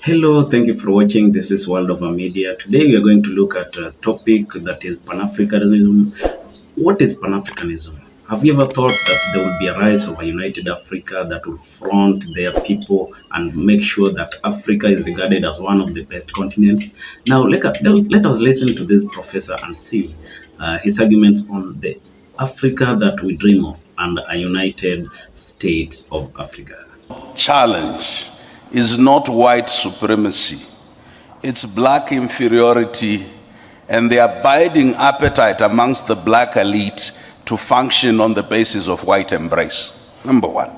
Hello, thank you for watching. This is World of Media. Today we are going to look at a topic that is Pan-Africanism. What is Pan-Africanism? Have you ever thought that there will be a rise of a united Africa that will front their people and make sure that Africa is regarded as one of the best continents? Now, let us listen to this professor and see his arguments on the Africa that we dream of and a united states of Africa. Challenge is not white supremacy, it's black inferiority and the abiding appetite amongst the black elite to function on the basis of white embrace. Number one.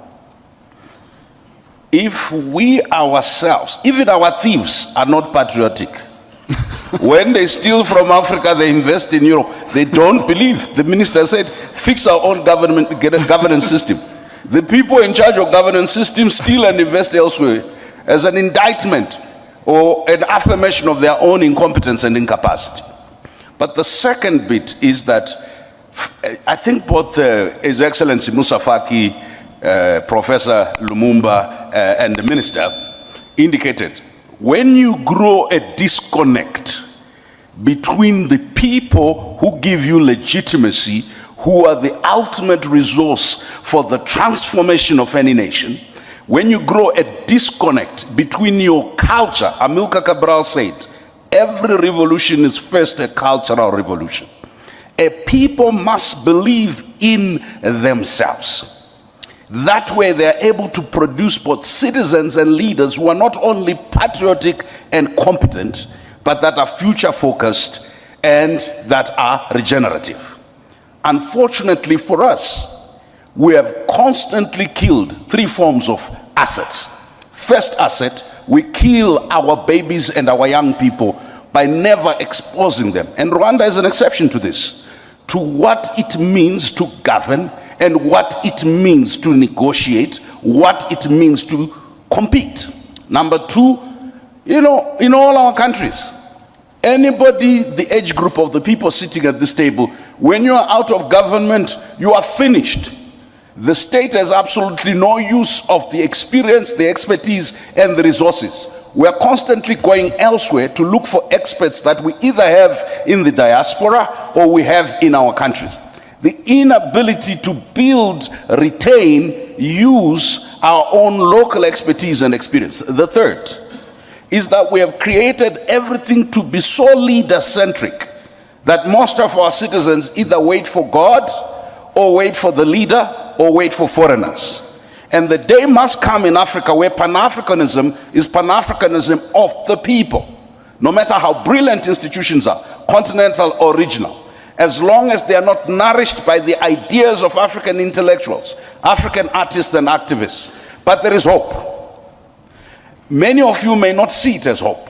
If we ourselves, even our thieves, are not patriotic, when they steal from Africa, they invest in Europe. They don't believe. The minister said, fix our own government, get a governance system. The people in charge of governance systems steal and invest elsewhere as an indictment or an affirmation of their own incompetence and incapacity. But the second bit is that I think both His Excellency Moussa Faki, Professor Lumumba, and the minister indicated, when you grow a disconnect between the people who give you legitimacy, who are the ultimate resource for the transformation of any nation, when you grow a disconnect between your culture, Amilcar Cabral said, every revolution is first a cultural revolution. A people must believe in themselves. That way they're able to produce both citizens and leaders who are not only patriotic and competent, but that are future focused and that are regenerative. Unfortunately for us, we have constantly killed three forms of assets. First asset, we kill our babies and our young people by never exposing them. And Rwanda is an exception to this, to what it means to govern and what it means to negotiate, what it means to compete. Number two, in all our countries, anybody, the age group of the people sitting at this table, when you are out of government, you are finished. The state has absolutely no use of the experience, the expertise, and the resources. We are constantly going elsewhere to look for experts that we either have in the diaspora or we have in our countries. The inability to build, retain, use our own local expertise and experience. The third is that we have created everything to be so leader-centric that most of our citizens either wait for God or wait for the leader or wait for foreigners. And the day must come in Africa where Pan-Africanism is Pan-Africanism of the people. No matter how brilliant institutions are, continental or regional, as long as they are not nourished by the ideas of African intellectuals, African artists and activists. But there is hope. Many of you may not see it as hope.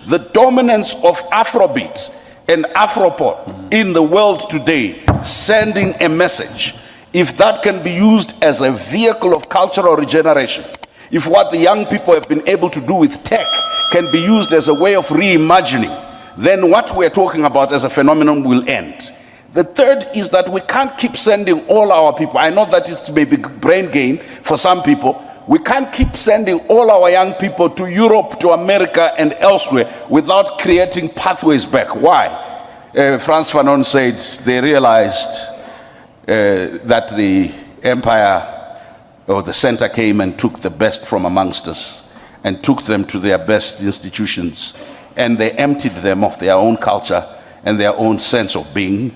The dominance of Afrobeat and Afropop in the world today, sending a message. If that can be used as a vehicle of cultural regeneration, if what the young people have been able to do with tech can be used as a way of reimagining, then what we're talking about as a phenomenon will end. The third is that we can't keep sending all our people. I know that is maybe brain gain for some people. We can't keep sending all our young people to Europe, to America, and elsewhere without creating pathways back. Why? Frantz Fanon said they realized that the empire or the center came and took the best from amongst us and took them to their best institutions, and they emptied them of their own culture and their own sense of being,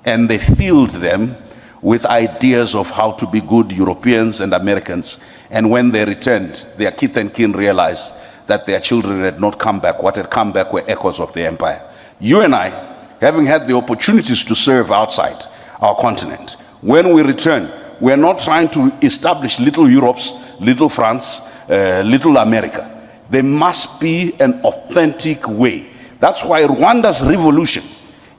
and they filled them with ideas of how to be good Europeans and Americans. And when they returned, their kith and kin realized that their children had not come back. What had come back were echoes of the empire. You and I, having had the opportunities to serve outside our continent, when we return, we're not trying to establish little Europes, little France, little America. There must be an authentic way. That's why Rwanda's revolution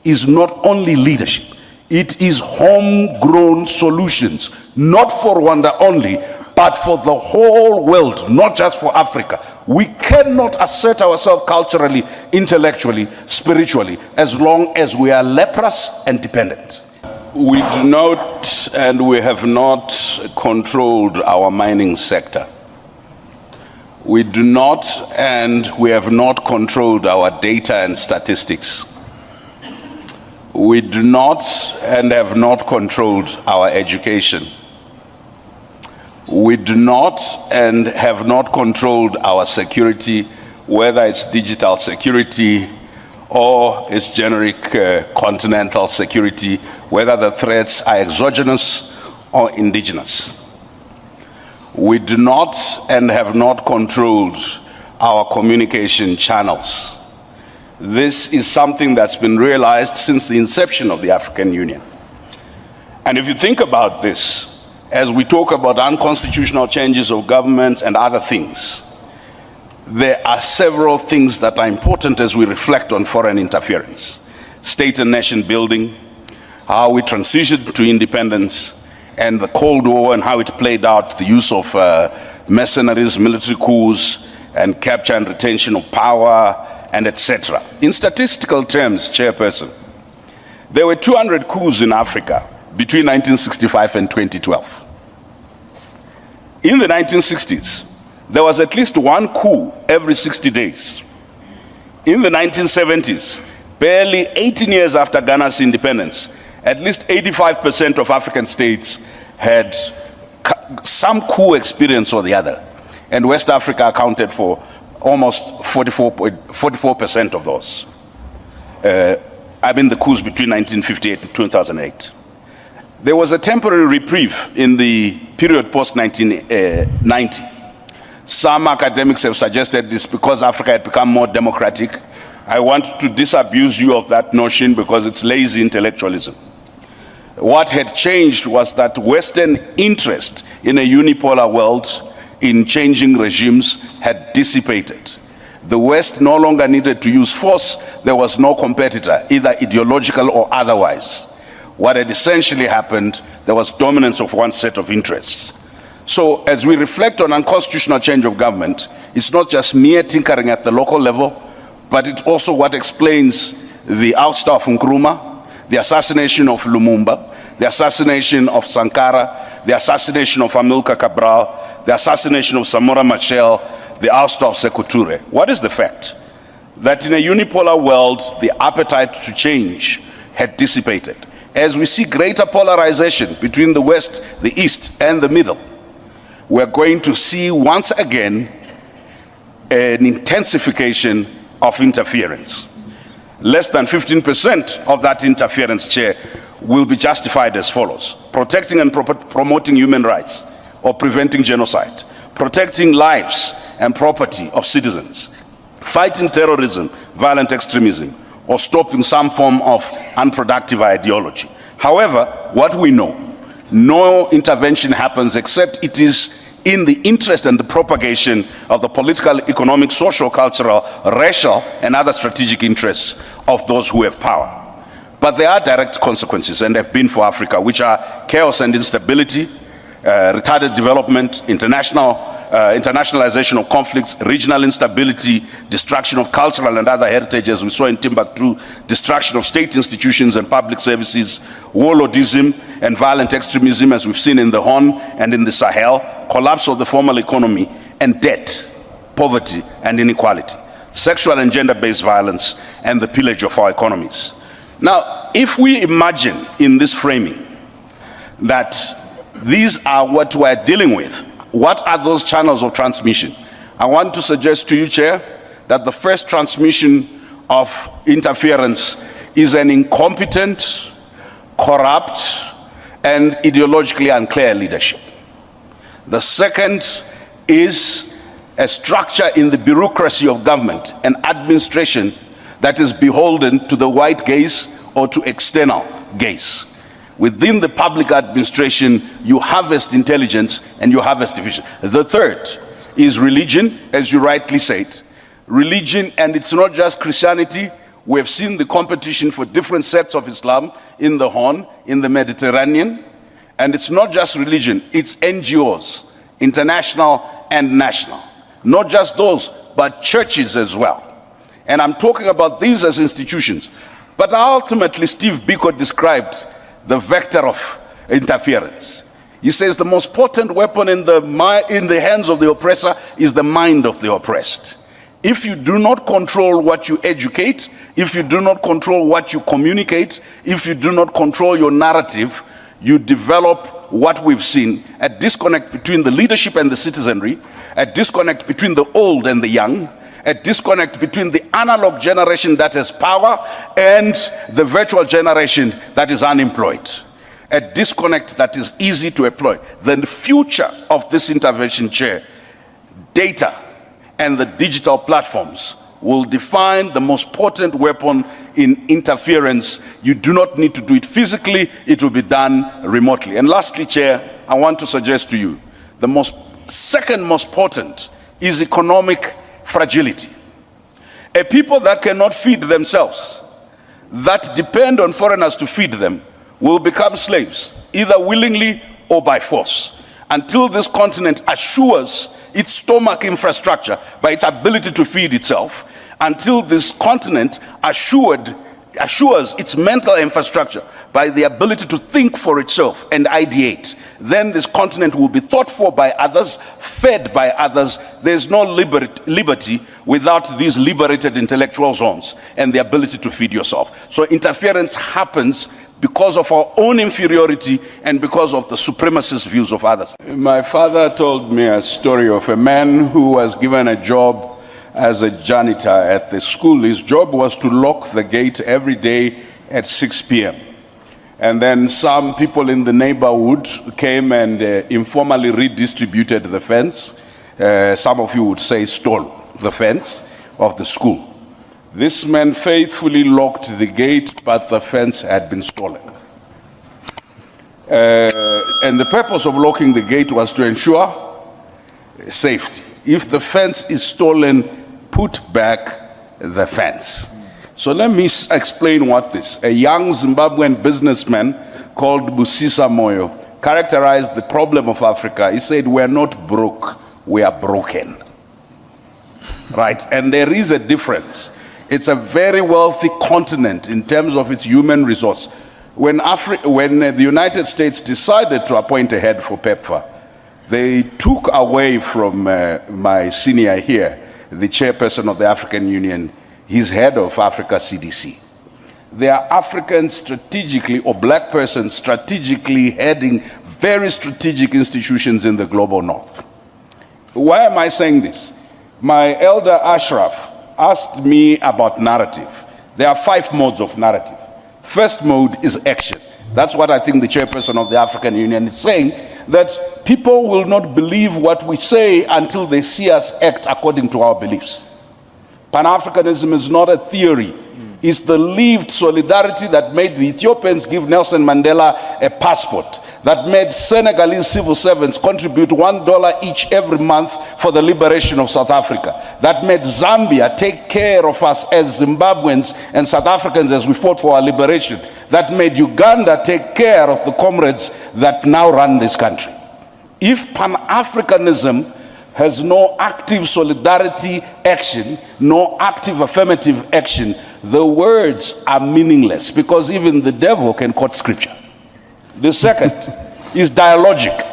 is not only leadership, it is homegrown solutions, not for Rwanda only, but for the whole world, not just for Africa. We cannot assert ourselves culturally, intellectually, spiritually, as long as we are leprous and dependent. We do not, and we have not controlled our mining sector. We do not and we have not controlled our data and statistics. We do not and have not controlled our education. We do not and have not controlled our security, whether it's digital security or it's generic continental security, whether the threats are exogenous or indigenous. We do not and have not controlled our communication channels. This is something that's been realized since the inception of the African Union. And if you think about this, as we talk about unconstitutional changes of government and other things, there are several things that are important as we reflect on foreign interference. State and nation building, how we transitioned to independence, and the Cold War and how it played out, the use of mercenaries, military coups, and capture and retention of power, and etc. In statistical terms, Chairperson, there were 200 coups in Africa between 1965 and 2012. In the 1960s, there was at least one coup every 60 days. In the 1970s, barely 18 years after Ghana's independence, at least 85% of African states had some coup experience or the other. And West Africa accounted for almost 44% of those. I mean the coups between 1958 and 2008. There was a temporary reprieve in the period post-1990. Some academics have suggested it's because Africa had become more democratic. I want to disabuse you of that notion because it's lazy intellectualism. What had changed was that Western interest in a unipolar world, in changing regimes, had dissipated. The West no longer needed to use force. There was no competitor, either ideological or otherwise. What had essentially happened, there was dominance of one set of interests. So as we reflect on unconstitutional change of government, it's not just mere tinkering at the local level, but it's also what explains the ouster of Nkrumah, the assassination of Lumumba, the assassination of Sankara, the assassination of Amilcar Cabral, the assassination of Samora Machel, the ouster of Sékou Touré. What is the fact? That in a unipolar world, the appetite to change had dissipated. As we see greater polarization between the West, the East, and the Middle, we're going to see once again an intensification of interference. Less than 15% of that interference, Chair, will be justified as follows: protecting and promoting human rights or preventing genocide, protecting lives and property of citizens, fighting terrorism, violent extremism, or stopping some form of unproductive ideology. However, what we know, no intervention happens except it is in the interest and the propagation of the political, economic, social, cultural, racial, and other strategic interests of those who have power. But there are direct consequences, and have been for Africa, which are chaos and instability, retarded development, internationalization of conflicts, regional instability, destruction of cultural and other heritage, as we saw in Timbuktu, destruction of state institutions and public services, warlordism and violent extremism, as we've seen in the Horn and in the Sahel, collapse of the formal economy, and debt, poverty and inequality, sexual and gender-based violence, and the pillage of our economies. Now, if we imagine in this framing that these are what we're dealing with, what are those channels of transmission? I want to suggest to you, Chair, that the first transmission of interference is an incompetent, corrupt, and ideologically unclear leadership. The second is a structure in the bureaucracy of government and administration that is beholden to the white gaze or to external gaze. Within the public administration, you harvest intelligence and you harvest division. The third is religion, as you rightly said. Religion, and it's not just Christianity. We have seen the competition for different sects of Islam in the Horn, in the Mediterranean. And it's not just religion, it's NGOs, international and national. Not just those, but churches as well. And I'm talking about these as institutions. But ultimately, Steve Biko described the vector of interference. He says the most potent weapon in the hands of the oppressor is the mind of the oppressed. If you do not control what you educate, if you do not control what you communicate, if you do not control your narrative, you develop what we've seen, a disconnect between the leadership and the citizenry, a disconnect between the old and the young, a disconnect between the analog generation that has power and the virtual generation that is unemployed. A disconnect that is easy to employ. The future of this intervention chair, data and the digital platforms will define the most potent weapon in interference. You do not need to do it physically, it will be done remotely. And lastly, Chair, I want to suggest to you, the second most potent is economic fragility. A people that cannot feed themselves, that depend on foreigners to feed them, will become slaves, either willingly or by force, until this continent assures its stomach infrastructure by its ability to feed itself, until this continent assures its mental infrastructure by the ability to think for itself and ideate. Then this continent will be thought for by others, fed by others. There's no liberty without these liberated intellectual zones and the ability to feed yourself. So interference happens because of our own inferiority and because of the supremacist views of others. My father told me a story of a man who was given a job as a janitor at the school. His job was to lock the gate every day at 6 p.m. And then some people in the neighborhood came and informally redistributed the fence. Some of you would say stole the fence of the school. This man faithfully locked the gate, but the fence had been stolen. And the purpose of locking the gate was to ensure safety. If the fence is stolen, put back the fence. So let me explain what this. A young Zimbabwean businessman called Busisa Moyo characterized the problem of Africa. He said, "We're not broke, we are broken." Right? And there is a difference. It's a very wealthy continent in terms of its human resource. When the United States decided to appoint a head for PEPFAR, they took away from my senior here, the chairperson of the African Union, his head of Africa CDC. There are Africans strategically, or black persons strategically heading very strategic institutions in the global north. Why am I saying this? My elder Ashraf asked me about narrative. There are 5 modes of narrative. First mode is action. That's what I think the chairperson of the African Union is saying, that people will not believe what we say until they see us act according to our beliefs. Pan-Africanism is not a theory. It's the lived solidarity that made the Ethiopians give Nelson Mandela a passport, that made Senegalese civil servants contribute $1 each every month for the liberation of South Africa, that made Zambia take care of us as Zimbabweans and South Africans as we fought for our liberation, that made Uganda take care of the comrades that now run this country. If Pan-Africanism has no active solidarity action, no active affirmative action, the words are meaningless, because even the devil can quote scripture. The second is dialogic.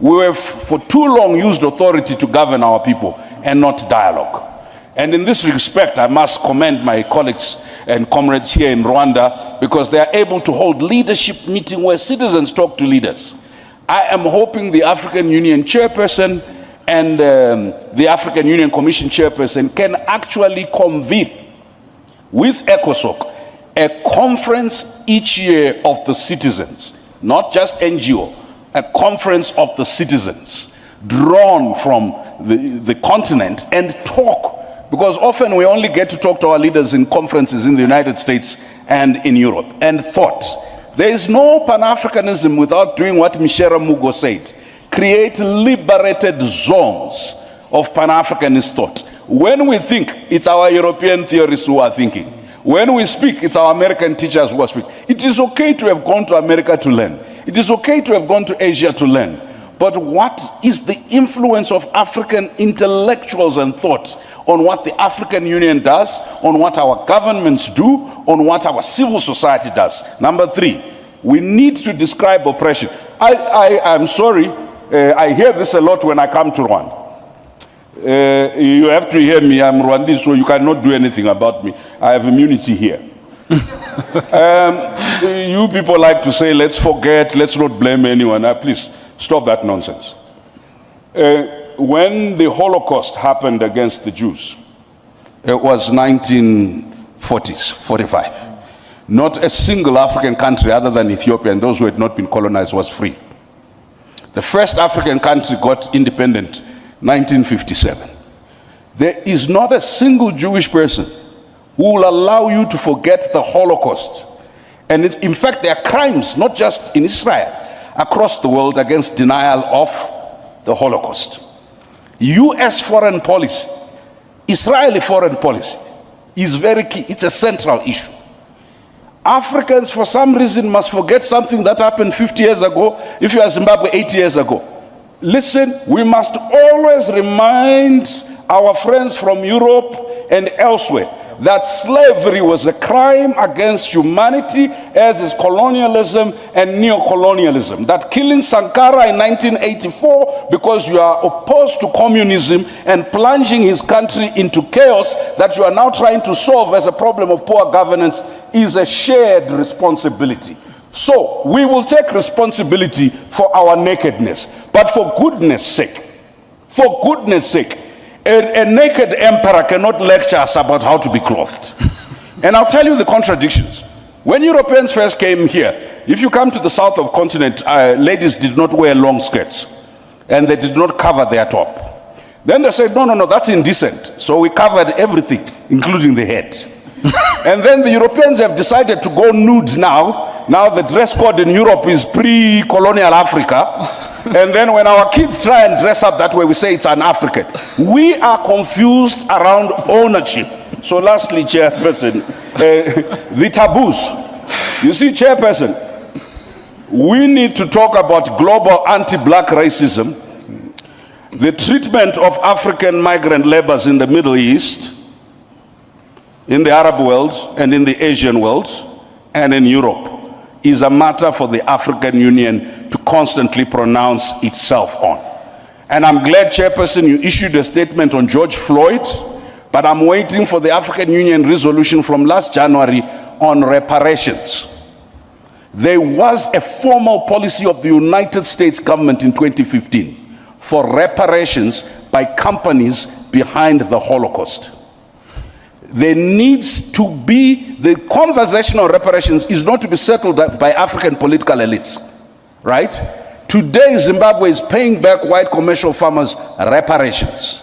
We have for too long used authority to govern our people and not dialogue. And in this respect, I must commend my colleagues and comrades here in Rwanda, because they are able to hold leadership meetings where citizens talk to leaders. I am hoping the African Union chairperson and the African Union Commission chairperson can actually convene with ECOSOC a conference each year of the citizens, not just NGO, a conference of the citizens drawn from the continent, and talk, because often we only get to talk to our leaders in conferences in the United States and in Europe, and thought. There is no Pan-Africanism without doing what Mishera Mugo said. Create liberated zones of Pan-Africanist thought. When we think, it's our European theorists who are thinking. When we speak, it's our American teachers who are speaking. It is okay to have gone to America to learn. It is okay to have gone to Asia to learn. But what is the influence of African intellectuals and thought on what the African Union does, on what our governments do, on what our civil society does? Number 3, we need to describe oppression. I'm sorry. I hear this a lot when I come to Rwanda. You have to hear me. I'm Rwandese, so you cannot do anything about me. I have immunity here. You people like to say, let's forget, let's not blame anyone. Please stop that nonsense. When the Holocaust happened against the Jews, it was 1940s, 45. Not a single African country other than Ethiopia and those who had not been colonized was free. The first African country got independent 1957. There is not a single Jewish person who will allow you to forget the Holocaust. And in fact, there are crimes, not just in Israel, across the world against denial of the Holocaust. US foreign policy, Israeli foreign policy is very key. It's a central issue. Africans, for some reason, must forget something that happened 50 years ago, if you are Zimbabwe 80 years ago. Listen, we must always remind our friends from Europe and elsewhere that slavery was a crime against humanity, as is colonialism and neo-colonialism. That killing Sankara in 1984 because you are opposed to communism and plunging his country into chaos that you are now trying to solve as a problem of poor governance is a shared responsibility. So we will take responsibility for our nakedness, but for goodness sake, a naked emperor cannot lecture us about how to be clothed. And I'll tell you the contradictions. When Europeans first came here, if you come to the south of the continent, ladies did not wear long skirts and they did not cover their top. Then they said, no, that's indecent. So we covered everything, including the head. And then the Europeans have decided to go nude now. Now the dress code in Europe is pre-colonial Africa. And then when our kids try and dress up that way, we say it's an African. We are confused around ownership. So lastly, Chairperson, the taboos. You see, Chairperson, we need to talk about global anti-black racism, the treatment of African migrant laborers in the Middle East, in the Arab world, and in the Asian world, and in Europe, is a matter for the African Union to constantly pronounce itself on. And I'm glad, Chairperson, you issued a statement on George Floyd, but I'm waiting for the African Union resolution from last January on reparations. There was a formal policy of the United States government in 2015 for reparations by companies behind the Holocaust. There needs to be, the conversation on reparations is not to be settled by African political elites, right? Today, Zimbabwe is paying back white commercial farmers reparations.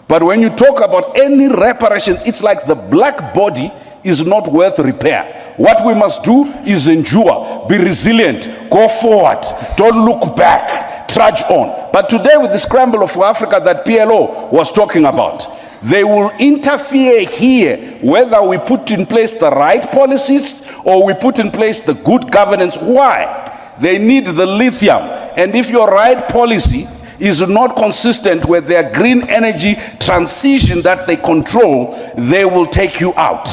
But when you talk about any reparations, it's like the black body is not worth repair. What we must do is endure, be resilient, go forward, don't look back, trudge on. But today, with the scramble for Africa that PLO was talking about, they will interfere here, whether we put in place the right policies or we put in place the good governance. Why? They need the lithium. And if your right policy is not consistent with their green energy transition that they control, they will take you out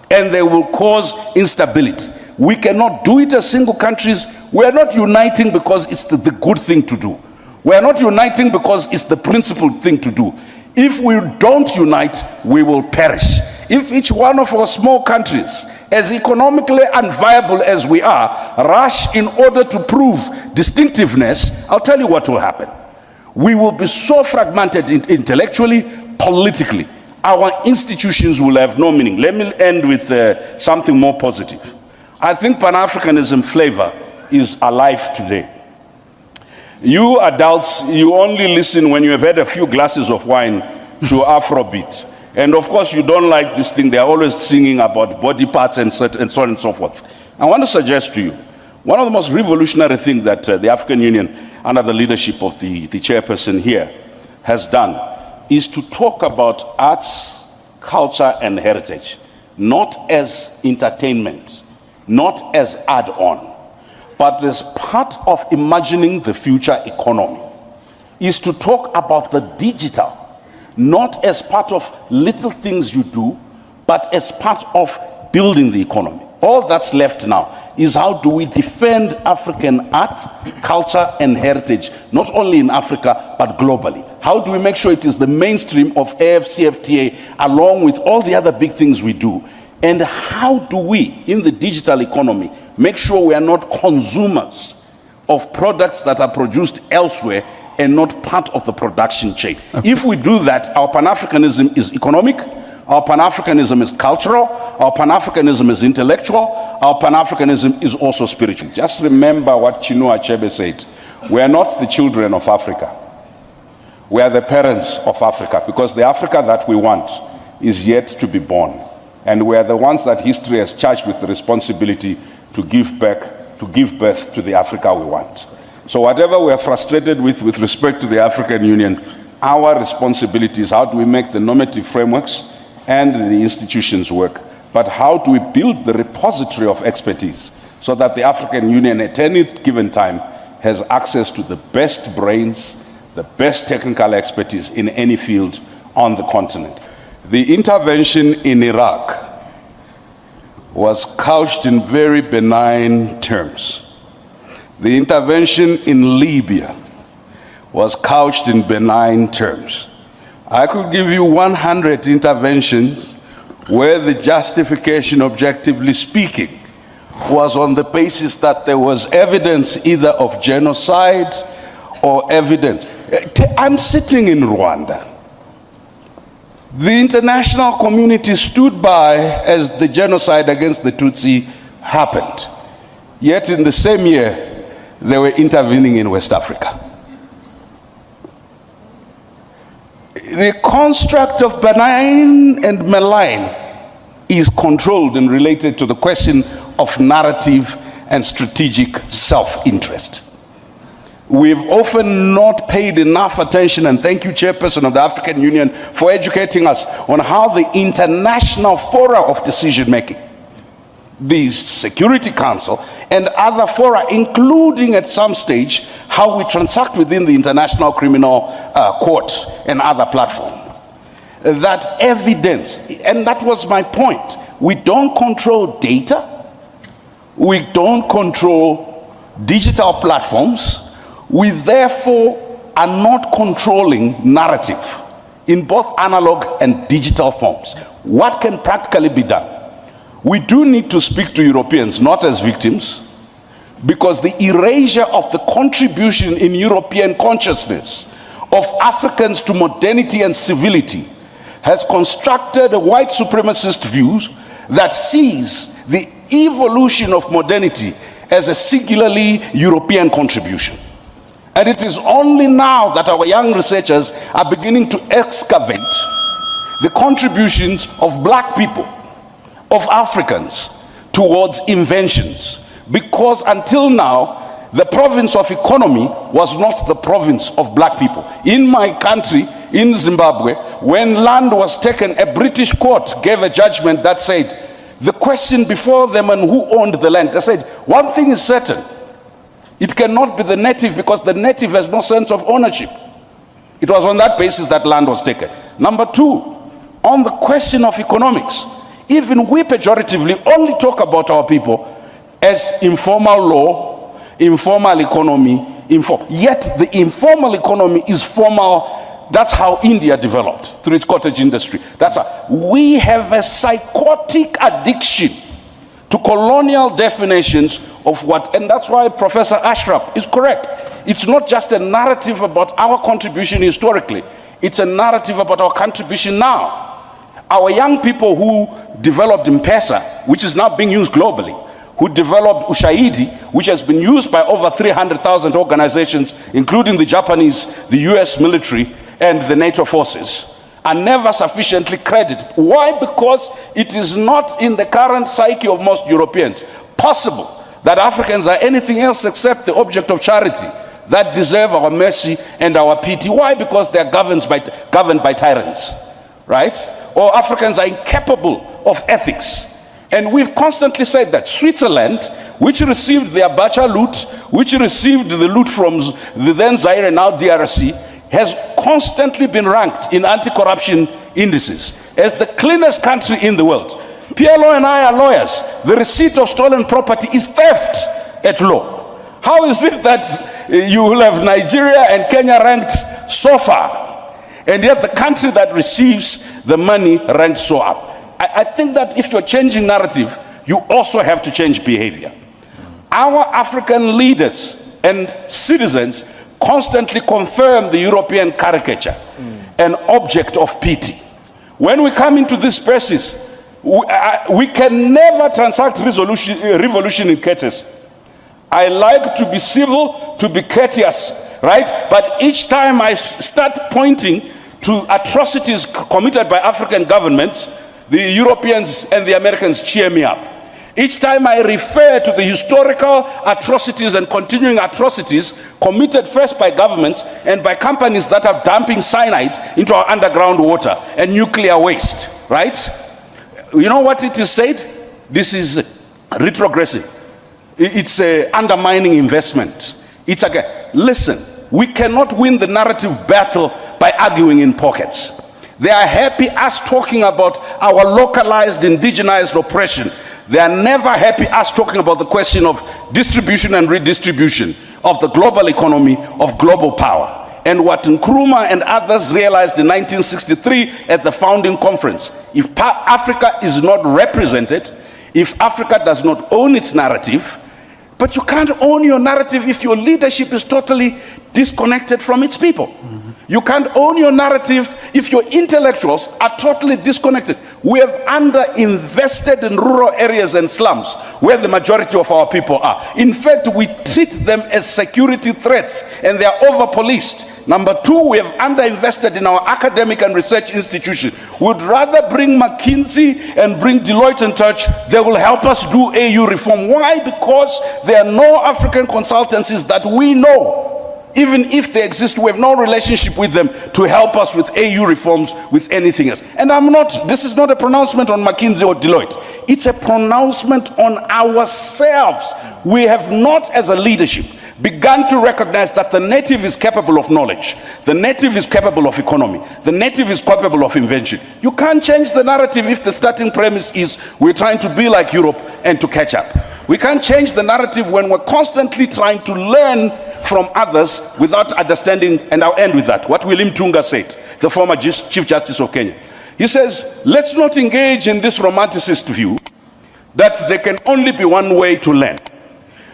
and they will cause instability. We cannot do it as single countries. We are not uniting because it's the good thing to do. We are not uniting because it's the principled thing to do. If we don't unite, we will perish. If each one of our small countries, as economically unviable as we are, rush in order to prove distinctiveness, I'll tell you what will happen. We will be so fragmented intellectually, politically. Our institutions will have no meaning. Let me end with something more positive. I think Pan-Africanism flavor is alive today. You adults, you only listen when you have had a few glasses of wine to Afrobeat. And of course, you don't like this thing. They're always singing about body parts and so on and so forth. I want to suggest to you, one of the most revolutionary things that the African Union, under the leadership of the chairperson here, has done is to talk about arts, culture, and heritage, not as entertainment, not as add-on, but as part of imagining the future economy, is to talk about the digital, not as part of little things you do, but as part of building the economy. All that's left now is how do we defend African art, culture, and heritage, not only in Africa, but globally? How do we make sure it is the mainstream of AFCFTA along with all the other big things we do? And how do we, in the digital economy, make sure we are not consumers of products that are produced elsewhere and not part of the production chain? Okay. If we do that, our Pan-Africanism is economic, our Pan-Africanism is cultural, our Pan-Africanism is intellectual, our Pan-Africanism is also spiritual. Just remember what Chinua Achebe said. We are not the children of Africa. We are the parents of Africa, because the Africa that we want is yet to be born. And we are the ones that history has charged with the responsibility to give birth to the Africa we want. So whatever we are frustrated with respect to the African Union, our responsibility is how do we make the normative frameworks and the institutions work, but how do we build the repository of expertise so that the African Union at any given time has access to the best brains, the best technical expertise in any field on the continent. The intervention in Iraq was couched in very benign terms. The intervention in Libya was couched in benign terms. I could give you 100 interventions where the justification, objectively speaking, was on the basis that there was evidence either of genocide or evidence. I'm sitting in Rwanda. The international community stood by as the genocide against the Tutsi happened. Yet in the same year, they were intervening in West Africa. The construct of benign and malign is controlled and related to the question of narrative and strategic self-interest. We've often not paid enough attention, and thank you, Chairperson of the African Union, for educating us on how the international fora of decision-making, the Security Council and other fora, including at some stage how we transact within the International Criminal Court and other platforms, that evidence, and that was my point, we don't control data, we don't control digital platforms, we therefore are not controlling narrative in both analog and digital forms. What can practically be done? We do need to speak to Europeans, not as victims, because the erasure of the contribution in European consciousness of Africans to modernity and civility has constructed a white supremacist view that sees the evolution of modernity as a singularly European contribution. And it is only now that our young researchers are beginning to excavate the contributions of black people, of Africans, towards inventions. Because until now, the province of economy was not the province of black people. In my country, in Zimbabwe, when land was taken, a British court gave a judgment that said, the question before them and who owned the land, they said, one thing is certain, it cannot be the native because the native has no sense of ownership. It was on that basis that land was taken. Number two, on the question of economics, even we pejoratively only talk about our people as informal law, informal economy, yet the informal economy is formal. That's how India developed through its cottage industry. We have a psychotic addiction to colonial definitions of what, and that's why Professor Ashraf is correct. It's not just a narrative about our contribution historically, it's a narrative about our contribution now. Our young people who developed M-Pesa, which is now being used globally, who developed Ushahidi, which has been used by over 300,000 organizations, including the Japanese, the US military, and the NATO forces, are never sufficiently credited. Why? Because it is not in the current psyche of most Europeans possible that Africans are anything else except the object of charity that deserve our mercy and our pity. Why? Because they are governed by tyrants, right? Or Africans are incapable of ethics. And we've constantly said that Switzerland, which received the Abacha loot, which received the loot from the then Zaire and now DRC, has constantly been ranked in anti-corruption indices as the cleanest country in the world. PLO and I are lawyers. The receipt of stolen property is theft at law. How is it that you will have Nigeria and Kenya ranked so far, and yet the country that receives the money ranked so up? I think that if you're changing narrative, you also have to change behavior. Our African leaders and citizens constantly confirm the European caricature, an object of pity. When we come into these spaces, we can never transact revolution in courtesy. I like to be civil, to be courteous, right? But each time I start pointing to atrocities committed by African governments, the Europeans and the Americans cheer me up. Each time I refer to the historical atrocities and continuing atrocities committed first by governments and by companies that are dumping cyanide into our underground water and nuclear waste, right? You know what it is said? This is retrogressive. It's undermining investment. It's again, listen, we cannot win the narrative battle by arguing in pockets. They are happy us talking about our localized, indigenized oppression. They are never happy us talking about the question of distribution and redistribution of the global economy, of global power. And what Nkrumah and others realized in 1963 at the founding conference, if Africa is not represented, if Africa does not own its narrative, but you can't own your narrative if your leadership is totally disconnected from its people. You can't own your narrative if your intellectuals are totally disconnected. We have underinvested in rural areas and slums where the majority of our people are. In fact, we treat them as security threats and they are over-policed. Number two, we have underinvested in our academic and research institutions. We'd rather bring McKinsey and bring Deloitte and Touch. They will help us do AU reform. Why? Because there are no African consultancies that we know. Even if they exist, we have no relationship with them to help us with AU reforms, with anything else. And this is not a pronouncement on McKinsey or Deloitte. It's a pronouncement on ourselves. We have not, as a leadership, begun to recognize that the native is capable of knowledge. The native is capable of economy. The native is capable of invention. You can't change the narrative if the starting premise is we're trying to be like Europe and to catch up. We can't change the narrative when we're constantly trying to learn from others without understanding. And I'll end with that. What William Tunga said, the former Chief Justice of Kenya. He says, let's not engage in this romanticist view that there can only be one way to learn.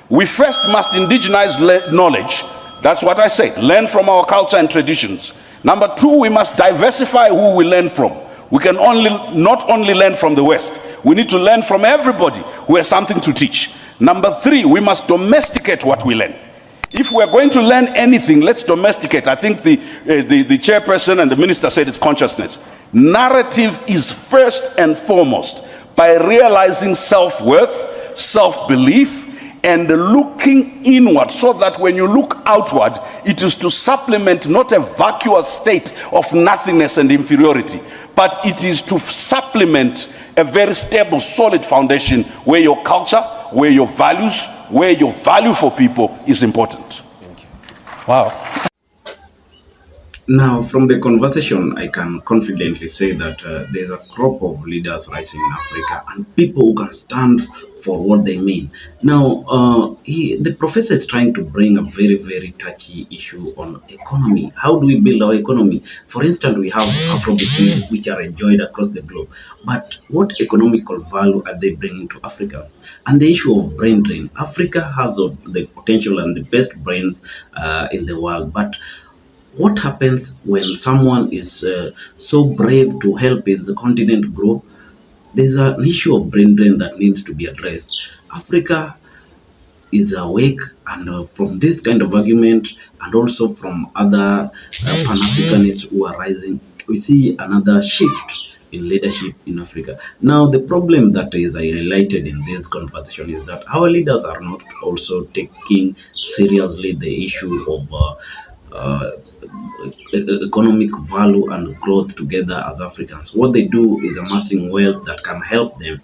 We first must indigenize knowledge. That's what I say. Learn from our culture and traditions. Number two, we must diversify who we learn from. We can not only learn from the West. We need to learn from everybody who has something to teach. Number three, we must domesticate what we learn. If we're going to learn anything, let's domesticate. I think the chairperson and the minister said it's consciousness. Narrative is first and foremost by realizing self-worth, self-belief, and looking inward, so that when you look outward, it is to supplement not a vacuous state of nothingness and inferiority, but it is to supplement a very stable, solid foundation where your culture, where your values, where your value for people is important. Thank you. Wow. Now, from the conversation, I can confidently say that there's a crop of leaders rising in Africa and people who can stand for what they mean. Now, the professor is trying to bring a very, very touchy issue on economy. How do we build our economy? For instance, we have Afrobeats which are enjoyed across the globe. But what economical value are they bringing to Africa? And the issue of brain drain. Africa has the potential and the best brains in the world. But what happens when someone is so brave to help his continent grow? There's an issue of brain drain that needs to be addressed. Africa is awake, and from this kind of argument, and also from other Pan-Africanists who are rising, we see another shift in leadership in Africa. Now, the problem that is highlighted in this conversation is that our leaders are not also taking seriously the issue of economic value and growth together as Africans. What they do is amassing wealth that can help them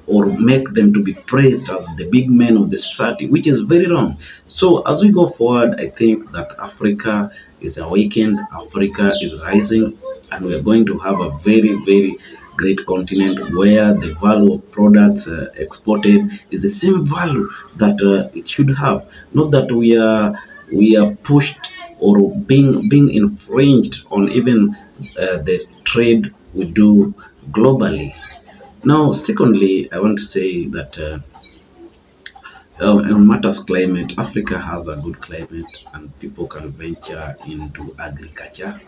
or make them to be praised as the big men of the society, which is very wrong. So as we go forward, I think that Africa is awakened, Africa is rising, and we are going to have a very, very great continent where the value of products exported is the same value that it should have. Not that we are pushed or being infringed on even the trade we do globally. Now, secondly, I want to say that on matters climate, Africa has a good climate and people can venture into agriculture.